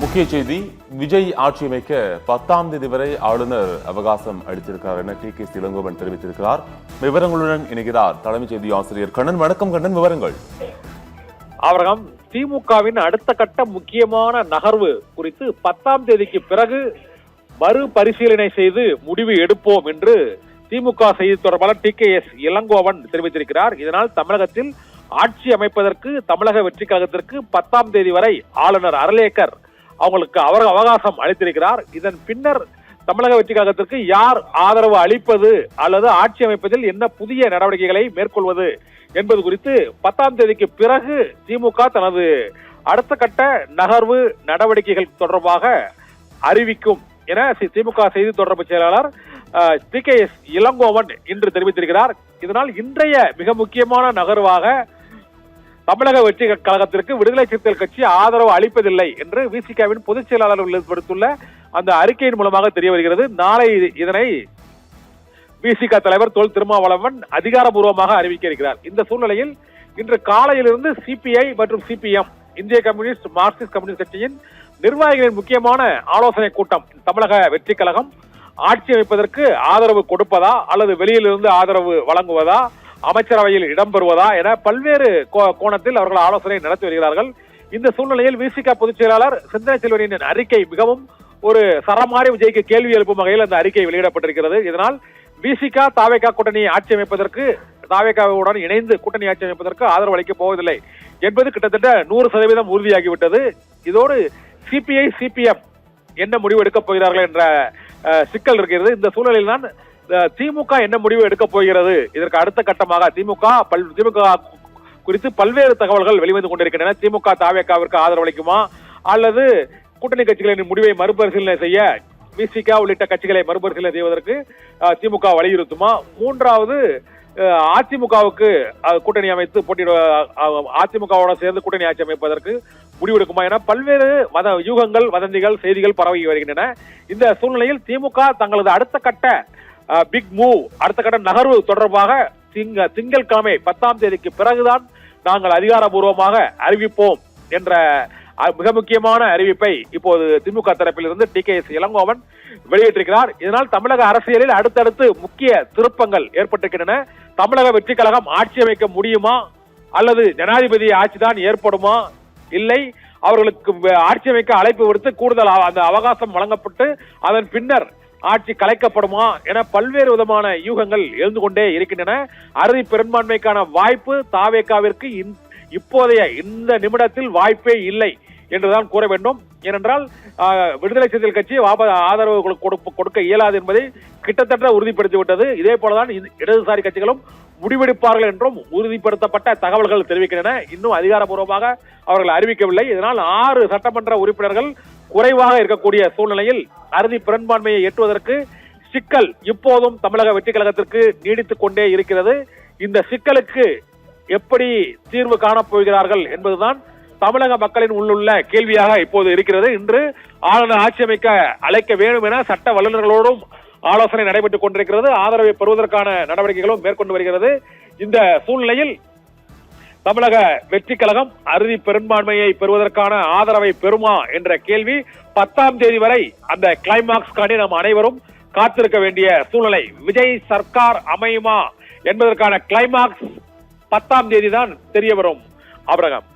முக்கிய செய்தி, விஜய் ஆட்சி அமைக்க 10ஆம் தேதி வரை ஆளுநர் அவகாசம் அளித்திருக்கிறார் என டி.கே. இளங்கோவன் தெரிவித்திருக்கிறார். விவரங்களுடன் இணைகிறார் தலைமைச் செய்தி ஆசிரியர் கண்ணன். வணக்கம் கண்ணன், விவரங்கள். அவரகம் திமுகவின் அடுத்த கட்ட முக்கியமான நகர்வு குறித்து 10ஆம் தேதிக்கு பிறகு மறுபரிசீலனை செய்து முடிவு எடுப்போம் என்று திமுக செய்தி தொடர்பாளர் டி.கே. இளங்கோவன் தெரிவித்திருக்கிறார். இதனால் தமிழகத்தில் ஆட்சி அமைப்பதற்கு தமிழக வெற்றி கழகத்திற்கு 10ஆம் தேதி வரை ஆளுநர் அர்லேக்கர் அவங்களுக்கு அவகாசம் அளித்திருக்கிறார். இதன் பின்னர் தமிழக வெற்றி கழகத்திற்கு யார் ஆதரவு அளிப்பது அல்லது ஆட்சி அமைப்பதில் என்ன புதிய நடவடிக்கைகளை மேற்கொள்வது என்பது குறித்து 10ஆம் தேதிக்கு பிறகு திமுக தனது அடுத்த கட்ட நகர்வு நடவடிக்கைகள் தொடர்பாக அறிவிக்கும் என திமுக செய்தி தொடர்பு செயலாளர் டி.கே. இளங்கோவன் இன்று தெரிவித்திருக்கிறார். இதனால் இன்றைய மிக முக்கியமான நகர்வாக தமிழக வெற்றி கழகத்திற்கு விடுதலை சிறுத்தைகள் கட்சி ஆதரவு அளிப்பதில்லை என்று விசிகவின் பொதுச் செயலாளர் விடுத்துள்ள அந்த அறிக்கையின் மூலமாக தெரிய வருகிறது. நாளை இதனை விசிக தலைவர் தொல் திருமாவளவன் அதிகாரப்பூர்வமாக அறிவிக்க இருக்கிறார். இந்த சூழ்நிலையில் இன்று காலையிலிருந்து சிபிஐ மற்றும் சிபிஎம் இந்திய கம்யூனிஸ்ட் மார்க்சிஸ்ட் கம்யூனிஸ்ட் கட்சியின் நிர்வாகிகளின் முக்கியமான ஆலோசனை கூட்டம். தமிழக வெற்றி கழகம் ஆட்சி அமைப்பதற்கு ஆதரவு கொடுப்பதா அல்லது வெளியிலிருந்து ஆதரவு வழங்குவதா, அமைச்சரவையில் இடம்பெறுவதா என பல்வேறு கோணத்தில் அவர்கள் ஆலோசனை நடத்தி வருகிறார்கள். இந்த சூழ்நிலையில் விசிக பொதுச் செயலாளர் சிந்தனை செல்வனின் அறிக்கை மிகவும் ஒரு சரமாரி விஜய்க்கு கேள்வி எழுப்பும் வகையில் அந்த அறிக்கை வெளியிடப்பட்டிருக்கிறது. இதனால் விசிக தாவேகா கூட்டணி ஆட்சி அமைப்பதற்கு, தாவேகாவுடன் இணைந்து கூட்டணி ஆட்சி அமைப்பதற்கு ஆதரவு அளிக்கப் போவதில்லை என்பது கிட்டத்தட்ட 100% உறுதியாகிவிட்டது. இதோடு சிபிஐ சிபிஎம் என்ன முடிவு எடுக்கப் போகிறார்கள் என்ற சிக்கல் இருக்கிறது. இந்த சூழலில் தான் திமுக என்ன முடிவு எடுக்கப் போகிறது, இதற்கு அடுத்த கட்டமாக திமுக குறித்து பல்வேறு தகவல்கள் வெளிவந்து கொண்டிருக்கின்றன. திமுக தாவேகாவிற்கு ஆதரவு அளிக்குமா அல்லது கூட்டணி கட்சிகளின் முடிவை மறுபரிசீலனை செய்ய விசிக உள்ளிட்ட கட்சிகளை மறுபரிசீலனை செய்வதற்கு திமுக வலியுறுத்துமா, மூன்றாவது அதிமுகவுக்கு கூட்டணி அமைத்து போட்டியிட அதிமுகவோட சேர்ந்து கூட்டணி ஆட்சி அமைப்பதற்கு முடிவெடுக்குமா என பல்வேறு யூகங்கள், வதந்திகள், செய்திகள் பரவி வருகின்றன. இந்த சூழ்நிலையில் திமுக தங்களது அடுத்த கட்ட பிக் மூவ், அடுத்த கட்ட நகர்வு தொடர்பாக திங்கட்கிழமை 10ஆம் தேதிக்கு பிறகுதான் நாங்கள் அதிகாரப்பூர்வமாக அறிவிப்போம் என்ற மிக முக்கியமான அறிவிப்பை இப்போது திமுக தரப்பிலிருந்து டி.கே. இளங்கோவன் வெளியிட்டிருக்கிறார். இதனால் தமிழக அரசியலில் அடுத்தடுத்து முக்கிய திருப்பங்கள் ஏற்பட்டிருக்கின்றன. தமிழக வெற்றி கழகம் ஆட்சி அமைக்க முடியுமா அல்லது ஜனாதிபதி ஆட்சிதான் ஏற்படுமா, இல்லை அவர்களுக்கு ஆட்சி அமைக்க அழைப்பு விடுத்து கூடுதல் அந்த அவகாசம் வழங்கப்பட்டு அதன் பின்னர் ஆட்சி கலைக்கப்படுமா என பல்வேறு விதமான யூகங்கள் எழுந்து கொண்டே இருக்கின்றன. அறுதி பெரும்பான்மைக்கான வாய்ப்பு தாவேகாவிற்கு இப்போதைய இந்த நிமிடத்தில் வாய்ப்பே இல்லை என்றுதான் கூற வேண்டும். ஏனென்றால் விடுதலை சிறுத்தைகள் கட்சி ஆதரவு கொடுக்க இயலாது என்பதை கிட்டத்தட்ட உறுதிப்படுத்திவிட்டது. இதே போலதான் இடதுசாரி கட்சிகளும் முடிவெடுப்பார்கள் என்றும் உறுதிப்படுத்தப்பட்ட தகவல்கள் தெரிவிக்கின்றன. இன்னும் அதிகாரப்பூர்வமாக அவர்கள் அறிவிக்கவில்லை. இதனால் 6 சட்டமன்ற உறுப்பினர்கள் குறைவாக இருக்கக்கூடிய சூழ்நிலையில் அறுதி பெரும்பான்மையை எட்டுவதற்கு சிக்கல் இப்போதும் தமிழக வெற்றி கழகத்திற்கு நீடித்துக் கொண்டே இருக்கிறது. இந்த சிக்கலுக்கு எப்படி தீர்வு காணப்போகிறார்கள் என்பதுதான் தமிழக மக்களின் உள்ளுள்ள கேள்வியாக இப்போது இருக்கிறது. இன்று ஆளுநர் ஆட்சி அமைக்க அழைக்க வேண்டும் என சட்ட வல்லுநர்களோடும் ஆலோசனை நடைபெற்றுக் கொண்டிருக்கிறது. ஆதரவை பெறுவதற்கான நடவடிக்கைகளும் மேற்கொண்டு வருகிறது. இந்த சூழ்நிலையில் தமிழக வெற்றி கழகம் அறுதி பெரும்பான்மையை பெறுவதற்கான ஆதரவை பெறுமா என்ற கேள்வி 10ஆம் தேதி வரை அந்த கிளைமாக்ஸ் காணி நாம் அனைவரும் காத்திருக்க வேண்டிய சூழ்நிலை. விஜய் சர்க்கார் அமையுமா என்பதற்கான கிளைமாக்ஸ் 10ஆம் தேதி தான் தெரிய வரும். ஆபிரகாம்.